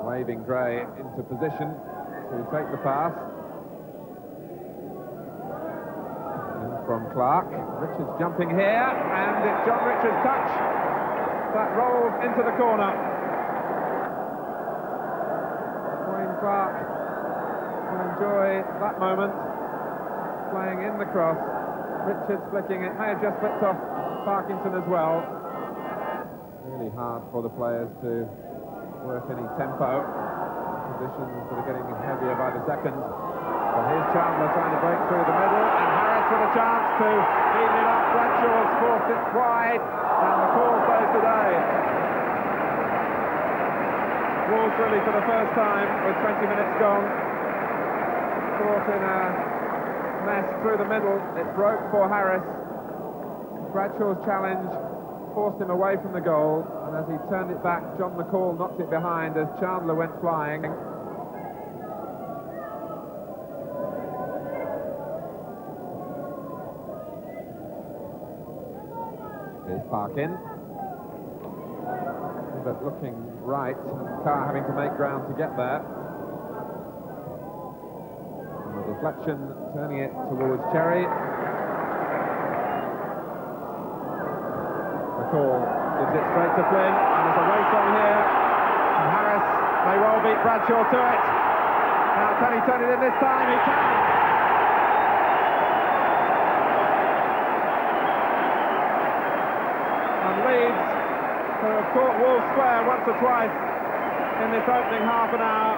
waving Gray into position to take the pass. And from Clark, Richards jumping here, and it's John Richards' touch that rolls into the corner. Wayne Clark will enjoy that moment, playing in the cross. Richards flicking it, may have just flicked off Parkinson as well. Really hard for the players to work any tempo. Positions that are getting heavier by the second. But here's Chandler trying to break through the middle, and Harris with a chance to even it up. Bradshaw's forced it wide, and the call says today. Wolves really for the first time, with 20 minutes gone, caught in a mess through the middle. It broke for Harris. Bradshaw's challenge forced him away from the goal, and as he turned it back, John McCall knocked it behind as Chandler went flying. Here's Parkin, but looking right, and Carr having to make ground to get there. And the deflection, turning it towards Cherry. McCall gives it straight to Flynn, and there's a race on here, and Harris may well beat Bradshaw to it. Now can he turn it in this time? He can! And Leeds, who have caught Wolves square once or twice in this opening half an hour,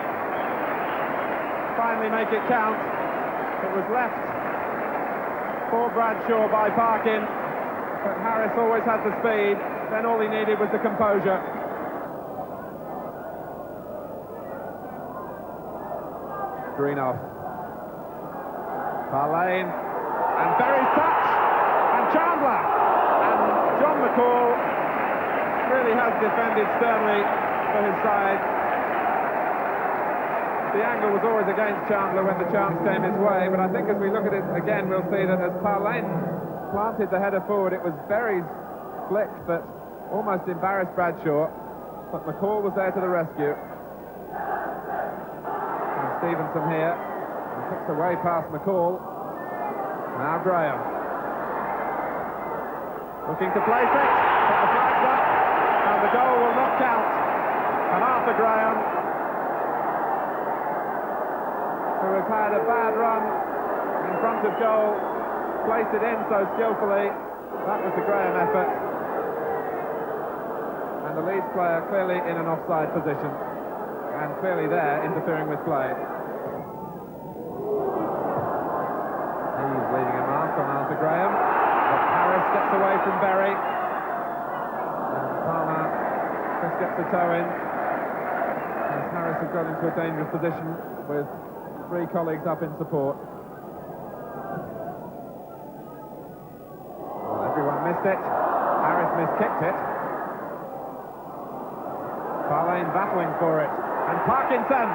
finally make it count. It was left for Bradshaw by Parkin, but Harris always had the speed, then all he needed was the composure. Greenough. Parlane, and Berry's touch, and Chandler, and John McCall really has defended sternly for his side. The angle was always against Chandler when the chance came his way, but I think as we look at it again, we'll see that as Parlane planted the header forward, it was Berry's flick that almost embarrassed Bradshaw, but McCall was there to the rescue. And Stevenson here, and kicks away past McCall. Now Graham. Looking to place it, but the flag's up, and the goal will not count. And Arthur Graham, who has had a bad run in front of goal, placed it in so skillfully. That was the Graham effort. And the Leeds player clearly in an offside position, and clearly there interfering with play. He's leading a mark on Arthur Graham, but Harris gets away from Berry, and Palmer just gets the toe in, as Harris has got into a dangerous position with three colleagues up in support. Missed it. Harris miskicked it. Parlane battling for it. And Parkinson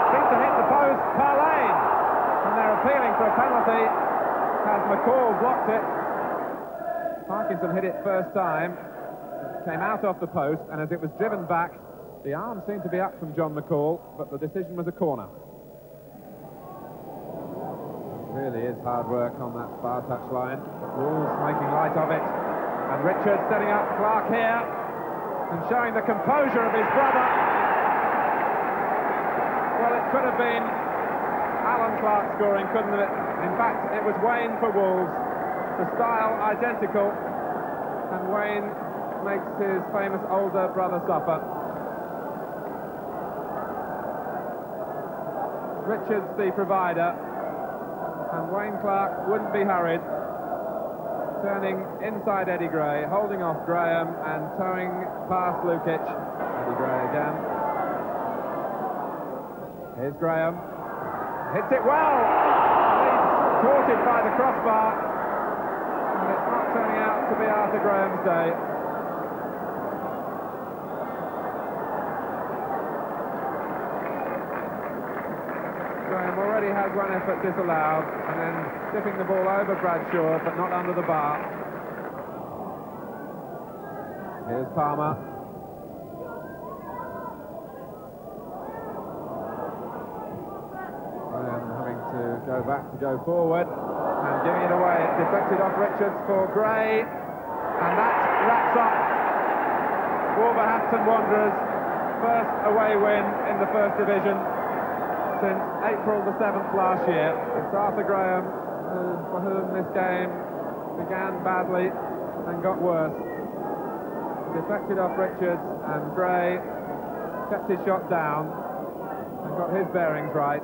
seems to hit the post. Parlane! And they're appealing for a penalty as McCall blocked it. Parkinson hit it first time. It came out off the post, and as it was driven back, the arm seemed to be up from John McCall, but the decision was a corner. Really is hard work on that far touchline. Wolves making light of it. And Richards setting up Clark here and showing the composure of his brother. Well, it could have been Alan Clark scoring, couldn't it? In fact, it was Wayne for Wolves. The style identical. And Wayne makes his famous older brother suffer. Richards the provider. And Wayne Clark wouldn't be hurried, turning inside Eddie Gray, holding off Graham and towing past Lukic. Eddie Gray again. Here's Graham. Hits it well! He's thwarted by the crossbar. And it's not turning out to be Arthur Graham's day. Graham already has one effort disallowed, and then tipping the ball over Bradshaw, but not under the bar. Here's Palmer. go back to go forward, and giving it away. It deflected off Richards for Gray, and that wraps up Wolverhampton Wanderers' first away win in the First Division since April the 7th last year. It's Arthur Graham for whom this game began badly and got worse. Deflected off Richards, and Gray kept his shot down and got his bearings right.